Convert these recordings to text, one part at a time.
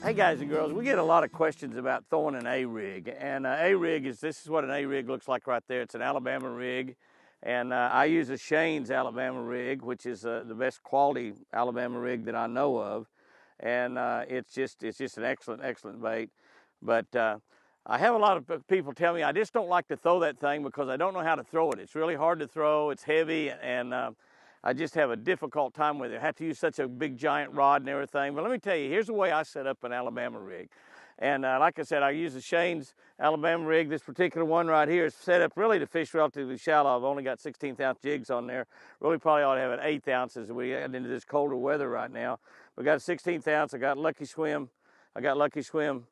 Hey guys and girls, we get a lot of questions about throwing an A-rig, and A-rig this is what an A-rig looks like right there. It's an Alabama rig, and I use a Shane's Alabama rig, which is the best quality Alabama rig that I know of, and it's just an excellent bait. But I have a lot of people tell me I just don't like to throw that thing because I don't know how to throw it. It's really hard to throw. It's heavy, and I just have a difficult time with it. I have to use such a big giant rod and everything. But let me tell you, here's the way I set up an Alabama rig. And like I said, I use the Shane's Alabama rig. This particular one right here is set up really to fish relatively shallow. I've only got 16th ounce jigs on there. Really probably ought to have an 1/8 ounce as we get into this colder weather right now. We got a 16th ounce. I got Lucky Swim. Swim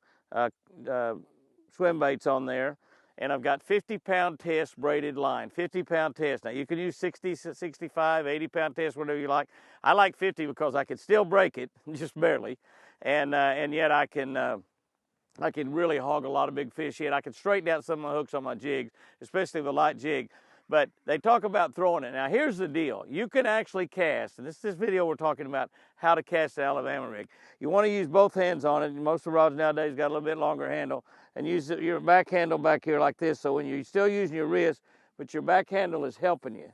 baits on there. And I've got 50-pound test braided line, 50-pound test. Now you can use 60, 65, 80-pound test, whatever you like. I like 50 because I can still break it, just barely, and yet I can really hog a lot of big fish in. I can straighten out some of my hooks on my jigs, especially the light jig. But they talk about throwing it. Now here's the deal. You can actually cast, and this video we're talking about how to cast the Alabama rig. You want to use both hands on it. Most of the rods nowadays got a little bit longer handle, and use your back handle back here like this. So when you're still using your wrist, but your back handle is helping you.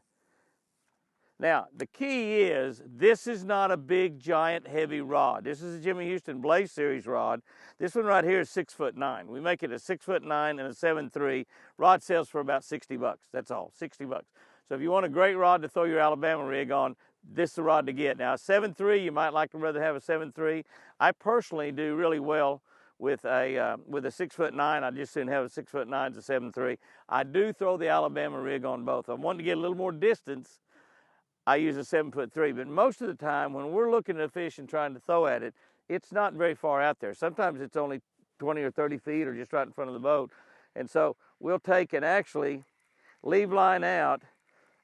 Now, the key is, this is not a big, giant, heavy rod. This is a Jimmy Houston Blaze Series rod. This one right here is 6'9". We make it a 6'9" and a 7.3. Rod sells for about 60 bucks. That's all, 60 bucks. So if you want a great rod to throw your Alabama rig on, this is the rod to get. Now, a 7.3, you might like to rather have a 7.3. I personally do really well with a 6'9". I just soon have a 6'9" to 7.3. I do throw the Alabama rig on both. I want to get a little more distance. I use a 7'3", but most of the time when we're looking at a fish and trying to throw at it, it's not very far out there. Sometimes it's only 20 or 30 feet or just right in front of the boat. And so we'll take and actually leave line out,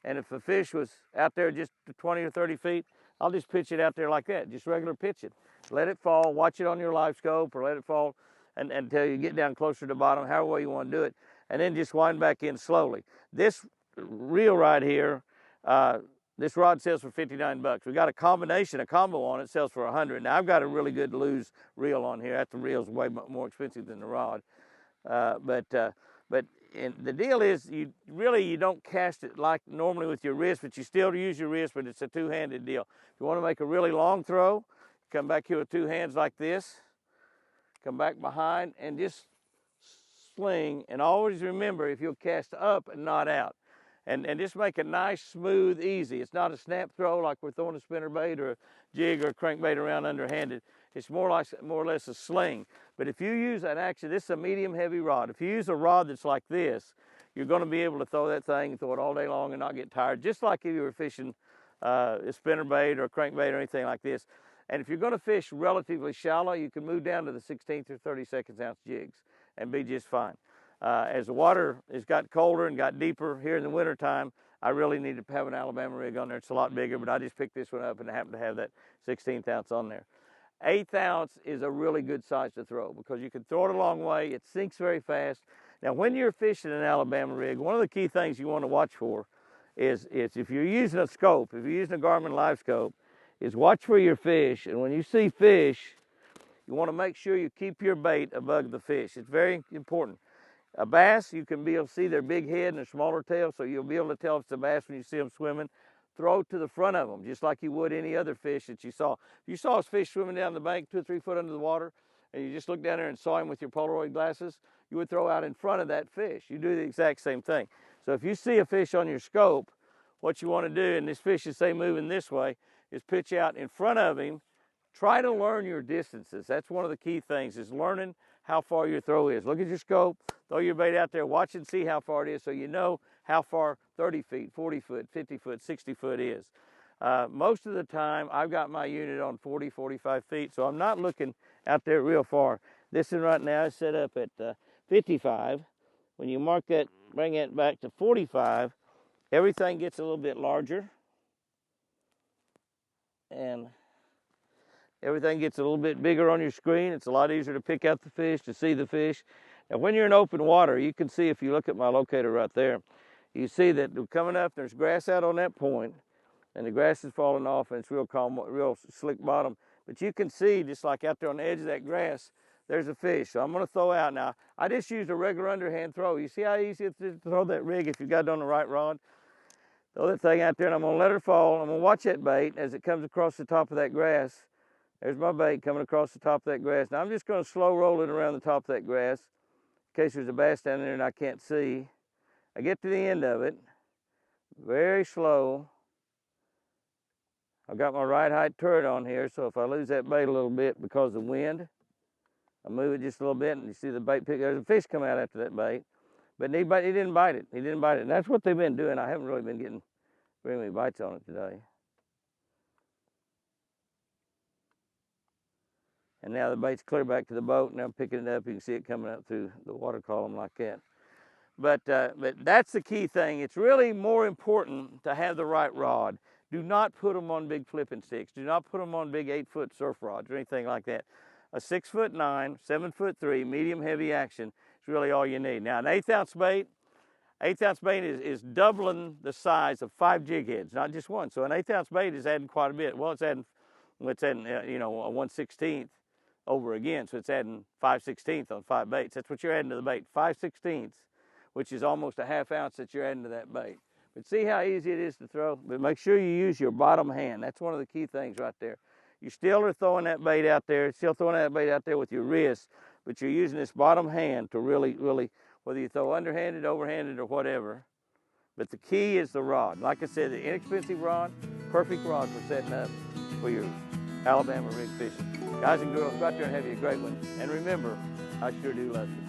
and if a fish was out there just 20 or 30 feet, I'll just pitch it out there like that, just regular pitch it. Let it fall, watch it on your live scope, or let it fall until you get down closer to the bottom, however way you want to do it, and then just wind back in slowly. This reel right here, this rod sells for 59 bucks. We got a combo on it, sells for 100. Now I've got a really good loose reel on here. That reel's way more expensive than the rod. But the deal is, you don't cast it like normally with your wrist, but you still use your wrist, but it's a two-handed deal. If you want to make a really long throw, come back here with two hands like this, come back behind, and just sling. And always remember, if you'll cast up and not out. And just make a nice, smooth, easy. It's not a snap throw like we're throwing a spinnerbait or a jig or a crankbait around underhanded. It's more or less a sling. But if you use this is a medium heavy rod. If you use a rod that's like this, you're going to be able to throw that thing and throw it all day long and not get tired, just like if you were fishing a spinnerbait or a crankbait or anything like this. And if you're going to fish relatively shallow, you can move down to the 16th or 32nd ounce jigs and be just fine. As the water has got colder and got deeper here in the wintertime, I really need to have an Alabama rig on there. It's a lot bigger, but I just picked this one up and I happen to have that 16th ounce on there. 1/8 ounce is a really good size to throw because you can throw it a long way. It sinks very fast. Now, when you're fishing an Alabama rig, one of the key things you want to watch for is if you're using a scope, if you're using a Garmin live scope, is watch for your fish. And when you see fish, you want to make sure you keep your bait above the fish. It's very important. A bass, you can be able to see their big head and their smaller tail, so you'll be able to tell if it's a bass when you see them swimming. Throw it to the front of them, just like you would any other fish that you saw. If you saw a fish swimming down the bank 2 or 3 foot under the water, and you just looked down there and saw him with your Polaroid glasses, you would throw out in front of that fish. You do the exact same thing. So if you see a fish on your scope, what you want to do, and this fish is, say, moving this way, is pitch out in front of him. Try to learn your distances. That's one of the key things, is learning how far your throw is. Look at your scope, throw your bait out there, watch and see how far it is so you know how far 30 feet, 40 foot, 50 foot, 60 foot is. Most of the time, I've got my unit on 40, 45 feet, so I'm not looking out there real far. This one right now is set up at 55. When you mark that, bring it back to 45, everything gets a little bit larger. And everything gets a little bit bigger on your screen. It's a lot easier to pick out the fish, to see the fish. Now, when you're in open water, you can see, if you look at my locator right there, you see that we're coming up, there's grass out on that point, and the grass is falling off, and it's real calm, real slick bottom. But you can see, just like out there on the edge of that grass, there's a fish. So I'm going to throw out now. I just used a regular underhand throw. You see how easy it is to throw that rig if you've got it on the right rod? Throw that thing out there, and I'm going to let her fall. I'm going to watch that bait as it comes across the top of that grass. There's my bait coming across the top of that grass. Now I'm just going to slow roll it around the top of that grass in case there's a bass down there and I can't see. I get to the end of it, very slow. I've got my right height turret on here, so if I lose that bait a little bit because of the wind, I move it just a little bit, and you see the bait pick. There's a fish come out after that bait, but he didn't bite it. He didn't bite it, and that's what they've been doing. I haven't really been getting very many bites on it today. And now the bait's clear back to the boat, and I'm picking it up. You can see it coming up through the water column like that. But that's the key thing. It's really more important to have the right rod. Do not put them on big flipping sticks. Do not put them on big 8-foot surf rods or anything like that. A 6'9", 7'3", medium heavy action is really all you need. Now an 1/8 ounce bait, 1/8 ounce bait is doubling the size of 5 jig heads, not just one. So an 1/8 ounce bait is adding quite a bit. Well, it's adding you know, a 1/16 over again. So it's adding 5/16 on 5 baits. That's what you're adding to the bait, 5/16, which is almost a 1/2 ounce that you're adding to that bait. But see how easy it is to throw? But make sure you use your bottom hand. That's one of the key things right there. You still are throwing that bait out there, still throwing that bait out there with your wrist, but you're using this bottom hand to really, whether you throw underhanded, overhanded, or whatever. But the key is the rod. Like I said, the inexpensive rod, perfect rod for setting up for your Alabama rig fishing. Guys and girls, go out there and have you a great one. And remember, I sure do love you.